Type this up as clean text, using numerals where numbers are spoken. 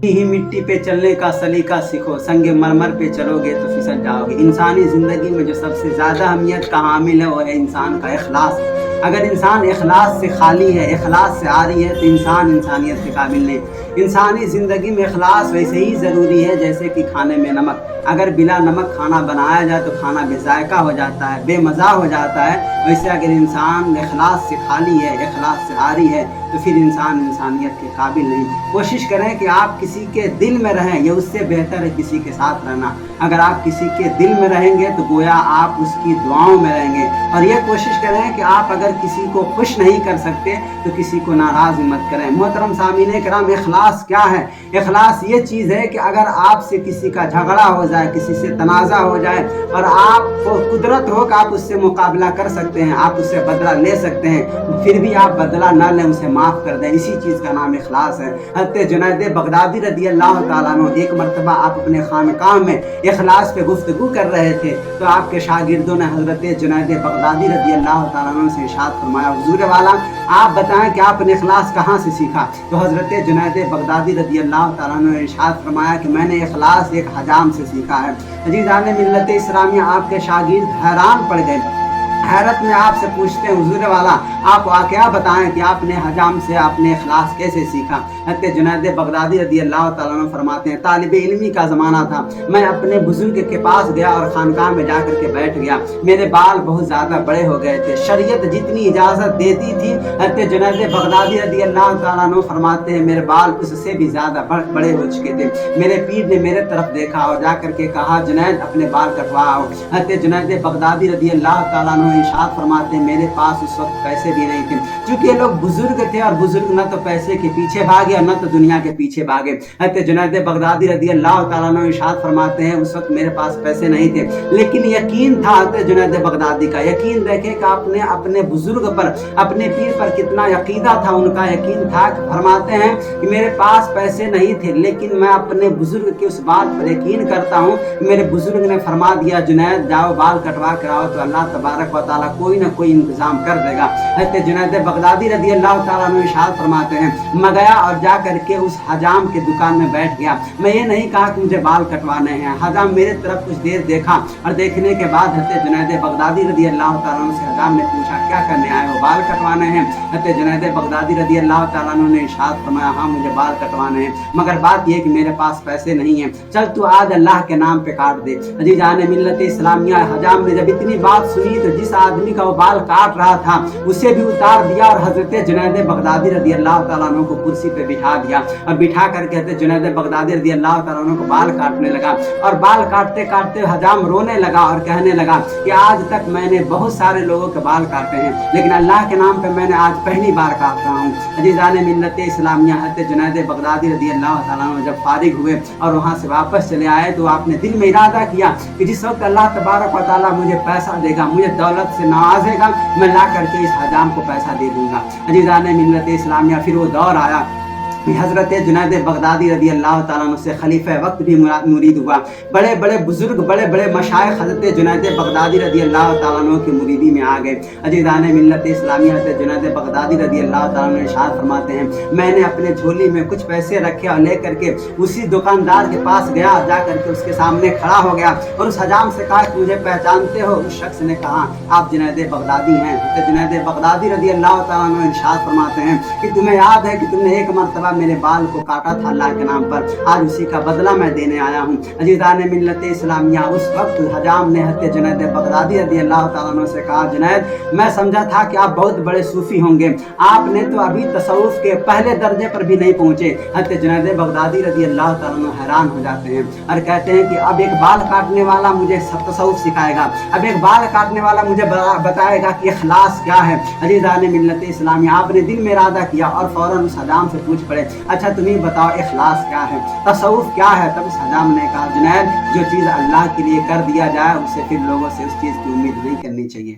ही मिट्टी पे चलने का सलीका सीखो, संगे मरमर पे चलोगे तो फिसल जाओगे। इंसानी ज़िंदगी में जो सबसे ज़्यादा अहमियत का हामिल है वो है इंसान का इखलास। अगर इंसान इखलास से खाली है, इखलास से आरी है, तो इंसान इंसानियत के काबिल नहीं। इंसानी ज़िंदगी में इखलास वैसे ही ज़रूरी है जैसे कि खाने में नमक। अगर बिला नमक खाना बनाया जाए तो खाना बेजायका हो जाता है, बेमज़ा हो जाता है। वैसे अगर इंसान इखलास से खाली है, इखलास से आरी है, तो फिर इंसान इंसानियत के काबिल नहीं। कोशिश करें कि आप किसी के दिल में रहें, ये उससे बेहतर है किसी के साथ रहना। अगर आप किसी के दिल में रहेंगे तो गोया आप उसकी दुआओं में रहेंगे। और ये कोशिश करें कि आप अगर किसी को खुश नहीं कर सकते तो किसी को नाराज़ मत करें। मोहतरम सामीन कराम, इखलास क्या है? इखलास ये चीज़ है कि अगर आपसे किसी का झगड़ा हो जाए, किसी से तनाज़ा हो जाए और आपको कुदरत हो कि आप उससे मुकाबला कर सकते हैं, आप उससे बदला ले सकते हैं, फिर भी आप बदला न लें, उसे माफ़ कर दें, इसी चीज़ का नाम इखलास है। हज़रत जुनैद बगदादी रज़ी अल्लाह ताला अन्हु, एक मरतबा आप अपने खानकाह में इखलास पे गुफ्तगू कर रहे थे तो आपके शागिर्दों ने हज़रत जुनैद बगदादी रज़ी अल्लाह ताला अन्हु से इरशाद फरमाया, हुज़ूर वाला आप बताएं कि आपने इखलास कहाँ से सीखा? तो हज़रत जुनैद बगदादी रज़ी अल्लाह ताला अन्हु ने इरशाद फरमाया कि मैंने इखलास एक हजाम से सीखा है। अज़ीज़ान मिल्लत इस्लामिया, आपके शागिर्द हैरान पड़ गए। हैरत में आपसे पूछते हैं, हुज़ूर वाला आप वाक़या बताएं कि आपने हजाम से आपने इखलास कैसे सीखा? हज़रत जुनैद बगदादी रज़ी अल्लाह ताला अन्हु फरमाते हैं, तालिब इल्मी का ज़माना था, मैं अपने बुज़ुर्ग के पास गया और खानकाह में जा कर के बैठ गया। मेरे बाल बहुत ज़्यादा बड़े हो गए थे, शरीयत जितनी इजाज़त देती थी, हज़रत जुनैद बगदादी रज़ी अल्लाह ताला अन्हु फरमाते हैं मेरे बाल उससे भी ज़्यादा बड़े हो चुके थे। मेरे पीर ने मेरे तरफ देखा और जा कर के कहा, जुनैद अपने बाल कटवाओ। हज़रत जुनैद बगदादी रज़ी अल्लाह ताला अन्हु इरशाद फरमाते हैं मेरे पास उस वक्त पैसे भी नहीं थे, क्योंकि ये लोग बुजुर्ग थे और बुजुर्ग न तो पैसे के पीछे भागे और न तो दुनिया के पीछे भागे। हज़रत जुनैद बगदादी रज़ी अल्लाह ताला अन्हु इरशाद फरमाते हैं उस वक्त मेरे पास पैसे नहीं थे, लेकिन यकीन था हज़रत जुनैद बगदादी का। यकीन देखें कि आपने अपने बुजुर्ग पर, अपने पीर पर कितना यकीदा था, उनका यकीन था। फरमाते हैं कि मेरे पास पैसे नहीं थे, लेकिन मैं अपने बुजुर्ग की उस बात पर यकीन करता हूँ। मेरे बुजुर्ग ने फरमा दिया, जुनैद जाओ बाल कटवा कर आओ, तो अल्लाह तबारक व तआला कोई ना कोई इंतजाम कर देगा। हज़रत जुनैद बगदादी रज़ी अल्लाह ताला अन्हु इरशाद फरमाते हैं मैं गया और जा करके उस हजाम के दुकान में बैठ गया। मैं ये नहीं कहा कि मुझे बाल कटवाने हैं। हजाम मेरे तरफ कुछ देर देखा और देखने के बाद हज़रत जुनैद बगदादी रज़ी अल्लाह ताला अन्हु से हजाम ने पूछा, क्या करने आए हो? बाल कटवाने हैं? हज़रत जुनैद बगदादी रज़ी अल्लाह ताला अन्हु ने इरशाद फरमाया, हाँ मुझे बाल कटवाने हैं, मगर बात यह कि मेरे पास पैसे नहीं हैं, चल तू आज अल्लाह के नाम पे काट दे। अज़ीज़ान मिल्लत इस्लामिया, हजाम ने जब इतनी बात सुनी तो जिस आदमी का वो बाल काट रहा था उसे भी उतार दिया और हज़रत जुनैद बगदादी रज़ी अल्लाह ताला अन्हु को कुर्सी पे बिठा दिया और बिठा करके हज़रत जुनैद बगदादी रज़ी अल्लाह ताला अन्हु को बाल काटने लगा। और बाल काटते काटते हजाम रोने लगा और कहने लगा कि आज तक मैंने बहुत सारे लोगों के बाल काटे हैं, लेकिन अल्लाह के नाम पे मैंने आज पहली बार काट रहा हूँ। अज़ीज़ान मिल्लत इस्लामिया, हज़रत जुनैद बगदादी रज़ी अल्लाह ताला अन्हु जब फारिग हुए और वहाँ से वापस चले आए तो आपने दिल में इरादा किया कि जिस वक्त अल्लाह तबारक व तआला मुझे पैसा देगा, मुझे दौलत से नवाजेगा, मैं ला करके इस हजाम को पैसा दे दूंगा। अज़ीज़ान मिल्लत इस्लामिया, फिर वो दौर आया हज़रत जुनैद बगदादी रज़ी अल्लाह ताला अन्हु से खलीफा वक्त भी मुरीद हुआ। बड़े बड़े बुजुर्ग, बड़े बड़े मशाइख हज़रत जुनैद बगदादी रज़ी अल्लाह ताला अन्हु की मुरीदी में आ गए। अज़ीज़ान मिल्लत इस्लामिया, हज़रत जुनैद बगदादी रज़ी अल्लाह ताला अन्हु इरशाद फरमाते हैं मैंने अपने झोली में कुछ पैसे रखे और ले करके उसी दुकानदार के पास गया, जा करके उसके सामने खड़ा हो गया और उस हजाम से कहा कि मुझे पहचानते हो? उस शख्स ने कहा आप जुनैद बगदादी हैं। हज़रत जुनैद बगदादी रज़ी अल्लाह ताला अन्हु इरशाद फरमाते हैं कि तुम्हें याद है कि तुमने एक मरतबा मेरे बाल को काटा था अल्लाह के नाम पर, आज उसी का बदला मैं देने आया हूँ। अज़ीज़ान मिल्लत इस्लामिया, उस वक्त हजाम ने हज़रत जुनैद बगदादी रज़ी अल्लाह ताला अन्हु से कहा, जुनैद मैं समझा था कि आप बहुत बड़े सूफी होंगे, आपने तो अभी तसव्वुफ़ के पहले दर्जे पर भी नहीं पहुँचे। हज़रत जुनैद बगदादी रज़ी अल्लाह ताला अन्हु हैरान हो जाते हैं और कहते हैं कि अब एक बाल काटने वाला मुझे तसव्वुफ़ सिखाएगा, अब एक बाल काटने वाला मुझे बताएगा कि इखलास क्या है। अज़ीज़ान मिल्लत इस्लामिया, आपने दिल में इरादा किया और फ़ौरन उस हजाम से पूछ पड़े, अच्छा तुम्हें बताओ इखलास क्या है, तसव्वुफ़ क्या है? तब उस हजाम ने कहा, जुनैद जो चीज़ अल्लाह के लिए कर दिया जाए उसे फिर लोगों से उस चीज़ की उम्मीद नहीं करनी चाहिए।